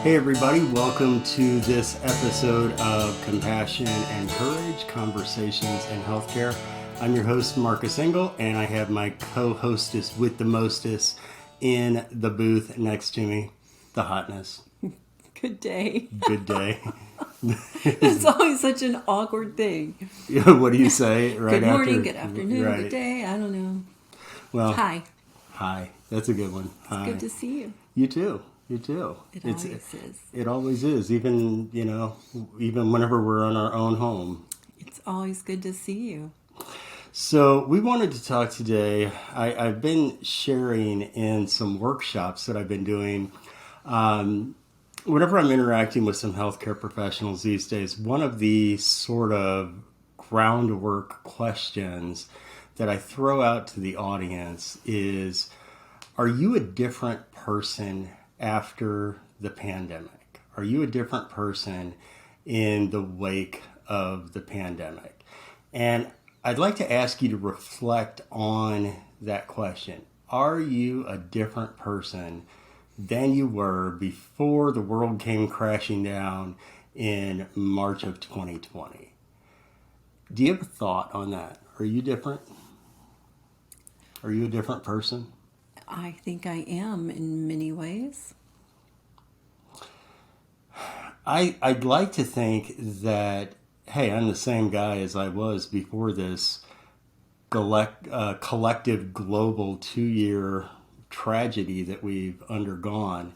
Hey everybody, welcome to this episode of Compassion and Courage, Conversations in Healthcare. I'm your host, Marcus Engel, and I have my co-hostess with the mostest in the booth next to me, the hotness. Good day. Good day. It's always such an awkward thing. What do you say right Good morning, after? good afternoon, Right. good day. I don't know. Well, Hi. Hi. That's a good one. Hi. Good to see you. You too. You too. It always is. It always is. Even whenever we're on our own home. It's always good to see you. So we wanted to talk today. I've been sharing in some workshops that I've been doing. Whenever I'm interacting with some healthcare professionals these days, one of the sort of groundwork questions that I throw out to the audience is, are you a different person after the pandemic? Are you a different person in the wake of the pandemic? And I'd like to ask you to reflect on that question. Are you a different person than you were before the world came crashing down in March of 2020? Do you have a thought on that? Are you different? Are you a different person? I think I am in many ways. I'd like to think that, hey, I'm the same guy as I was before this collective global 2-year tragedy that we've undergone.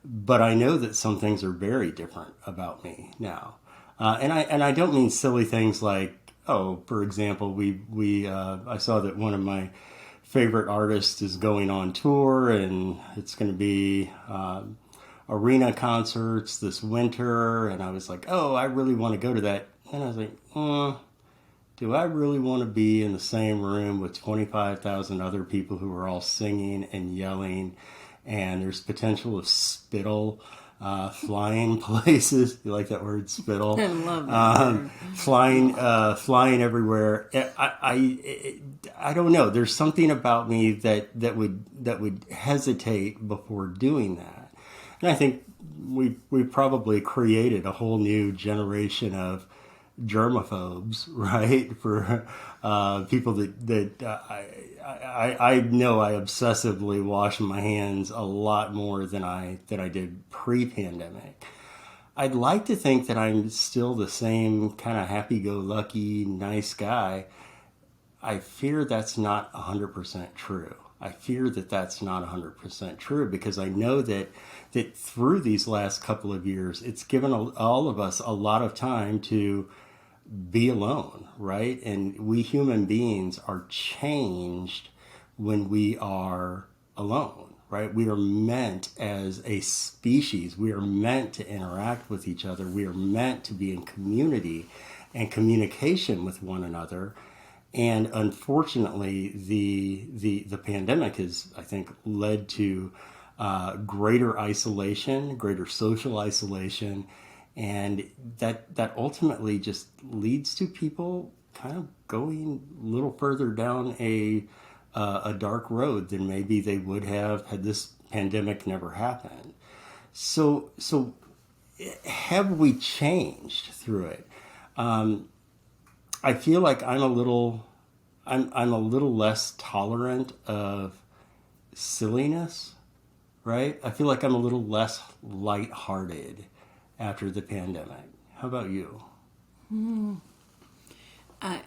But I know that some things are very different about me now. And I don't mean silly things like, for example, I saw that one of my favorite artist is going on tour, and it's going to be arena concerts this winter. And I was like, I really want to go to that. And I was like, do I really want to be in the same room with 25,000 other people who are all singing and yelling, and there's potential of spittle flying places? You like that word, spittle? I love that word. Flying everywhere. I don't know. There's something about me that would hesitate before doing that, and I think we probably created a whole new generation of germaphobes, right? For people that I know I obsessively wash my hands a lot more than I did pre-pandemic. I'd like to think that I'm still the same kind of happy-go-lucky, nice guy. I fear that's not 100% true. I fear that that's not 100% true, because I know that through these last couple of years, it's given all of us a lot of time to be alone, right? And we human beings are changed when we are alone, right? We are meant as a species. We are meant to interact with each other. We are meant to be in community and communication with one another. And unfortunately, the pandemic has, I think, led to greater isolation, greater social isolation, and that ultimately just leads to people kind of going a little further down a dark road than maybe they would have had this pandemic never happened. So have we changed through it? I feel like I'm a little less tolerant of silliness, right? I feel like I'm a little less lighthearted after the pandemic. How about you? I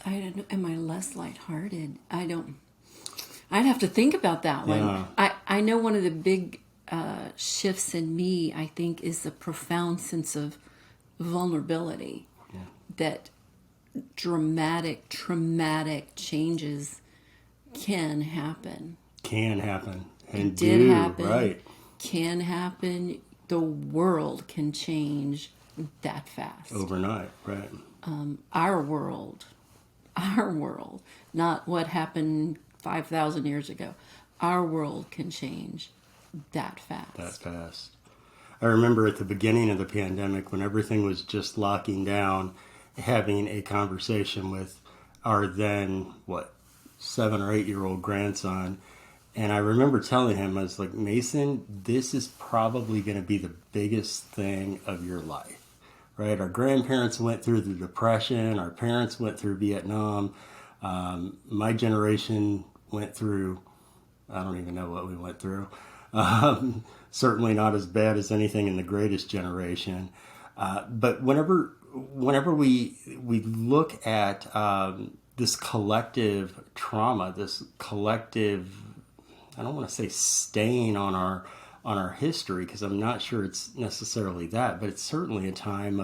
don't know. Am I less lighthearted? I don't. I'd have to think about that one. Yeah. I know one of the big shifts in me, I think, is the profound sense of vulnerability. Yeah. That dramatic, traumatic changes can happen. Can happen. And It did do, happen. right. Can happen. The world can change that fast. Overnight, right. Our world, not what happened 5,000 years ago. Our world can change that fast. That fast. I remember at the beginning of the pandemic, when everything was just locking down, having a conversation with our then, 7 or 8 year old grandson, And I remember telling him, I was like, Mason, this is probably going to be the biggest thing of your life, right? Our grandparents went through the Depression. Our parents went through Vietnam. My generation went through, I don't even know what we went through. Certainly not as bad as anything in the greatest generation. But whenever we look at this collective trauma, this collective, I don't want to say stain on our history, because I'm not sure it's necessarily that, but it's certainly a time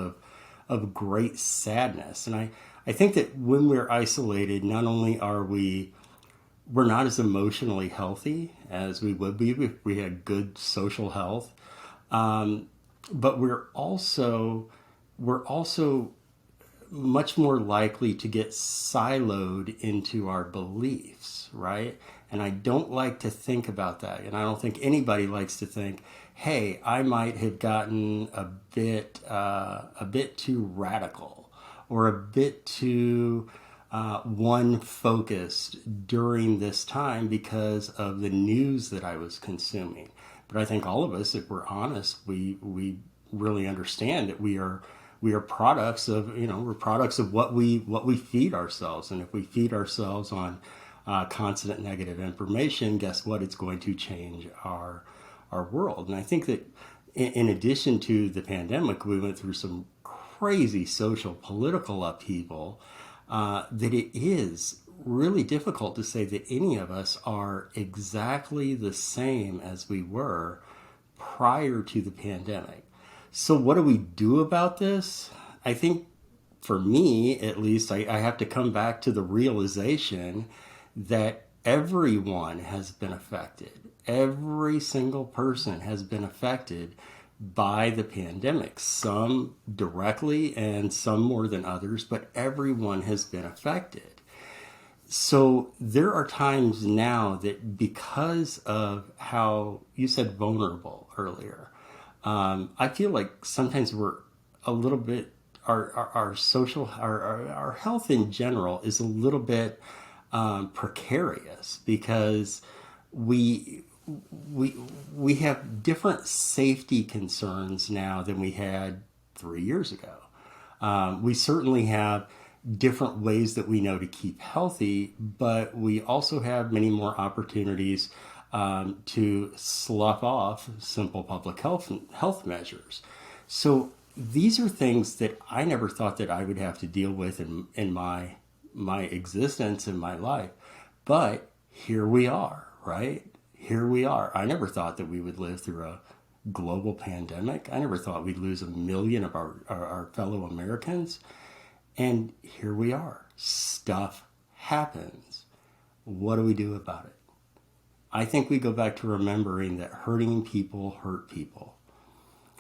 of great sadness. And I think that when we're isolated, not only are we're not as emotionally healthy as we would be if we had good social health, but we're also much more likely to get siloed into our beliefs, right? And I don't like to think about that. And I don't think anybody likes to think, hey, I might have gotten a bit too radical or a bit too one focused during this time because of the news that I was consuming. But I think all of us, if we're honest, we really understand that we are products of, we're products of what we feed ourselves. And if we feed ourselves on constant negative information, guess what? It's going to change our world. And I think that in addition to the pandemic, we went through some crazy social political upheaval, that it is really difficult to say that any of us are exactly the same as we were prior to the pandemic. So what do we do about this? I think for me, at least, I have to come back to the realization that everyone has been affected. Every single person has been affected by the pandemic, some directly and some more than others, but everyone has been affected. So there are times now that, because of how you said vulnerable earlier, I feel like sometimes we're a little bit, our social, our health in general is a little bit precarious, because we we we have different safety concerns now than we had 3 years ago. We certainly have different ways that we know to keep healthy, but we also have many more opportunities to slough off simple public health measures. So these are things that I never thought that I would have to deal with in my existence in my life. But here we are, right? Here we are. I never thought that we would live through a global pandemic. I never thought we'd lose 1 million of our fellow Americans. And here we are. Stuff happens. What do we do about it? I think we go back to remembering that hurting people hurt people.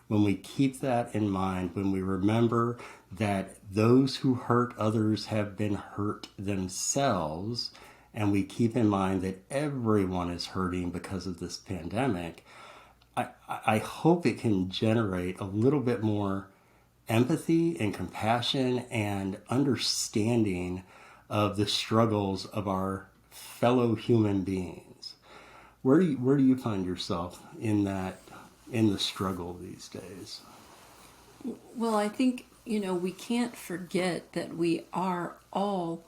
When we keep that in mind, when we remember that those who hurt others have been hurt themselves, and we keep in mind that everyone is hurting because of this pandemic, I hope it can generate a little bit more empathy and compassion and understanding of the struggles of our fellow human beings. Where do you find yourself in the struggle these days? Well, I think, we can't forget that we are all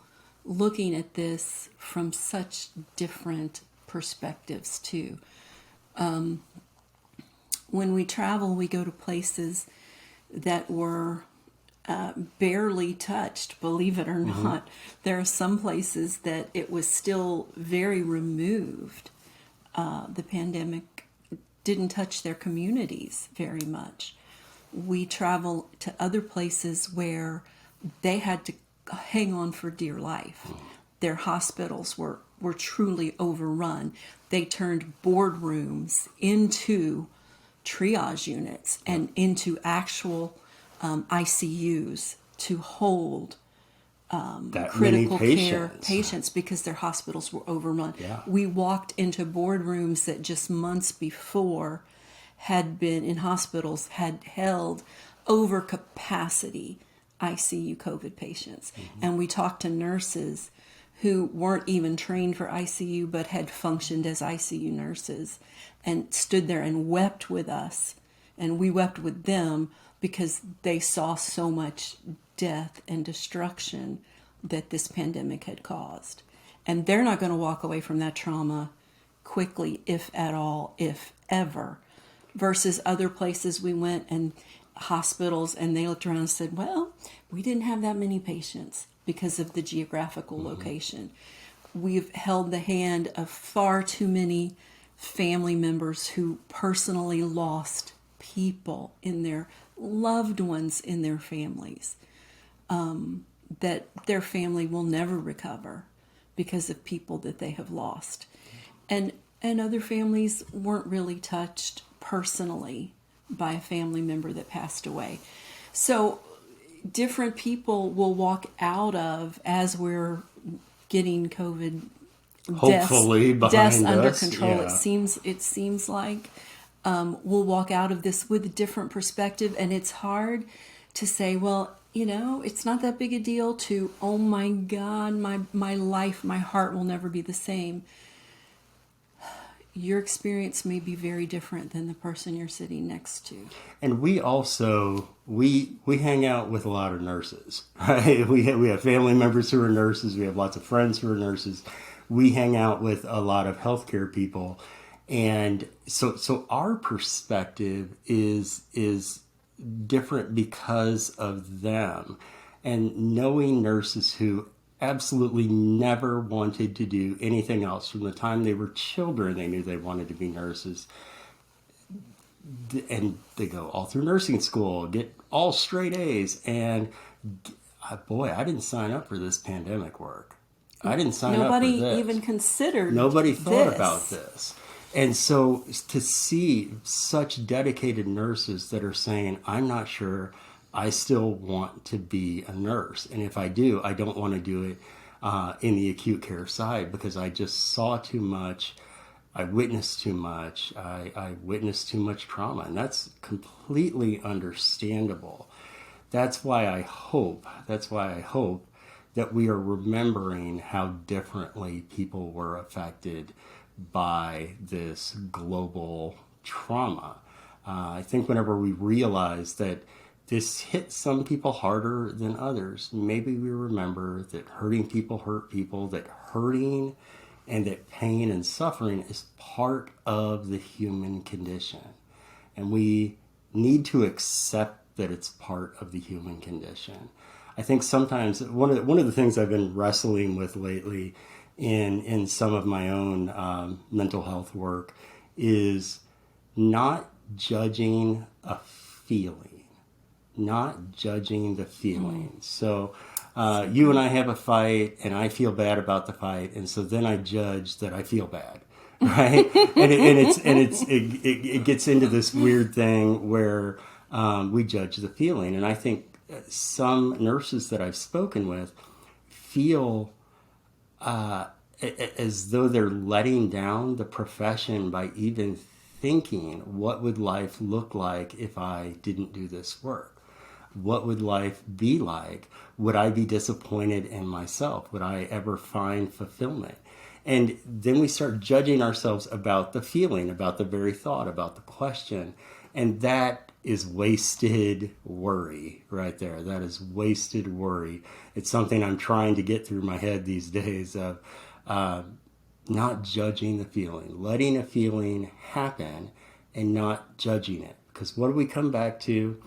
looking at this from such different perspectives, too. When we travel, we go to places that were barely touched, believe it or not. There are some places that it was still very removed. The pandemic didn't touch their communities very much. We travel to other places where they had to hang on for dear life. Their hospitals were truly overrun. They turned boardrooms into triage units and into actual ICUs to hold That critical many care patients because their hospitals were overrun. Yeah. We walked into boardrooms that just months before had been in hospitals, had held over capacity ICU COVID patients. And we talked to nurses who weren't even trained for ICU but had functioned as ICU nurses and stood there and wept with us. And we wept with them because they saw so much death and destruction that this pandemic had caused. And they're not going to walk away from that trauma quickly, if at all, if ever. Versus other places we went and hospitals, and they looked around and said, well, we didn't have that many patients because of the geographical location. We've held the hand of far too many family members who personally lost people in their loved ones in their families, that their family will never recover because of people that they have lost. And other families weren't really touched personally by a family member that passed away. So different people will walk out of, as we're getting COVID hopefully deaths behind under us. control. Yeah. It seems like we'll walk out of this with a different perspective, and it's hard to say, well, it's not that big a deal, to, oh my God, my life, my heart will never be the same. Your experience may be very different than the person you're sitting next to. And we also, we hang out with a lot of nurses, right? We have family members who are nurses. We have lots of friends who are nurses. We hang out with a lot of healthcare people. And so our perspective is different because of them. And knowing nurses who absolutely never wanted to do anything else. From the time they were children, they knew they wanted to be nurses. And they go all through nursing school, get all straight A's. And boy, I didn't sign up for this pandemic work. I didn't sign up for this. Nobody even considered Nobody thought this. about this. And so to see such dedicated nurses that are saying, I'm not sure I still want to be a nurse. And if I do, I don't want to do it in the acute care side because I just saw too much. I witnessed too much. I witnessed too much trauma. And that's completely understandable. That's why I hope that we are remembering how differently people were affected by this global trauma. I think whenever we realize that this hit some people harder than others, maybe we remember that hurting people hurt people, that hurting and that pain and suffering is part of the human condition. And we need to accept that it's part of the human condition. I think sometimes one of the things I've been wrestling with lately in some of my own mental health work is not judging a feeling. Not judging the feelings. So you and I have a fight, and I feel bad about the fight, and so then I judge that I feel bad, right? it gets into this weird thing where we judge the feeling, and I think some nurses that I've spoken with feel as though they're letting down the profession by even thinking, what would life look like if I didn't do this work? What would life be like? Would I be disappointed in myself? Would I ever find fulfillment? And then we start judging ourselves about the feeling, about the very thought, about the question. And that is wasted worry right there. That is wasted worry. It's something I'm trying to get through my head these days of not judging the feeling, letting a feeling happen and not judging it. Because what do we come back to?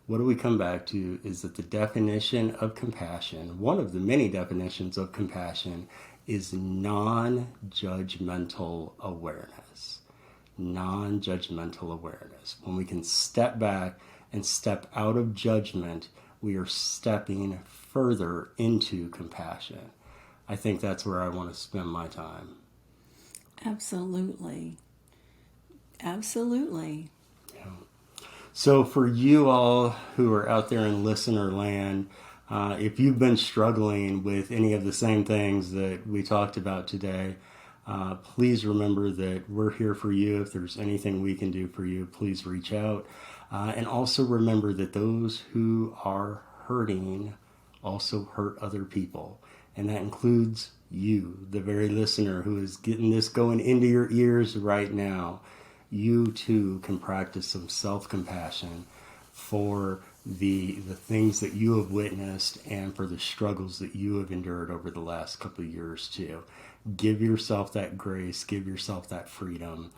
What do we come back to is that the definition of compassion, one of the many definitions of compassion, is non-judgmental awareness. Non-judgmental awareness. When we can step back and step out of judgment, we are stepping further into compassion. I think that's where I want to spend my time. Absolutely. Absolutely. So for you all who are out there in listener land, if you've been struggling with any of the same things that we talked about today, please remember that we're here for you. If there's anything we can do for you, please reach out. And also remember that those who are hurting also hurt other people. And that includes you, the very listener who is getting this going into your ears right now. You too can practice some self-compassion for the things that you have witnessed and for the struggles that you have endured over the last couple of years too. Give yourself that grace, give yourself that freedom.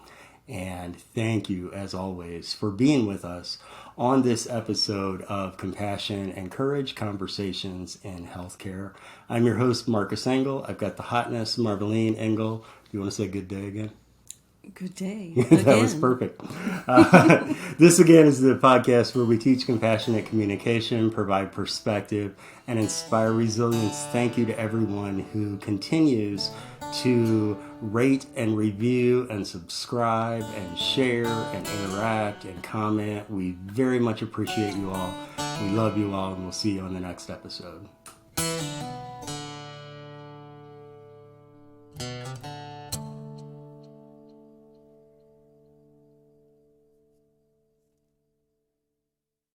And thank you, as always, for being with us on this episode of Compassion and Courage Conversations in Healthcare. I'm your host, Marcus Engel. I've got the hotness, Marvelyne Engel. Do you want to say good day again? Good day. That was perfect. This again is the podcast where we teach compassionate communication, provide perspective, and inspire resilience. Thank you to everyone who continues to rate and review and subscribe and share and interact and comment. We very much appreciate you all. We love you all, and we'll see you on the next episode.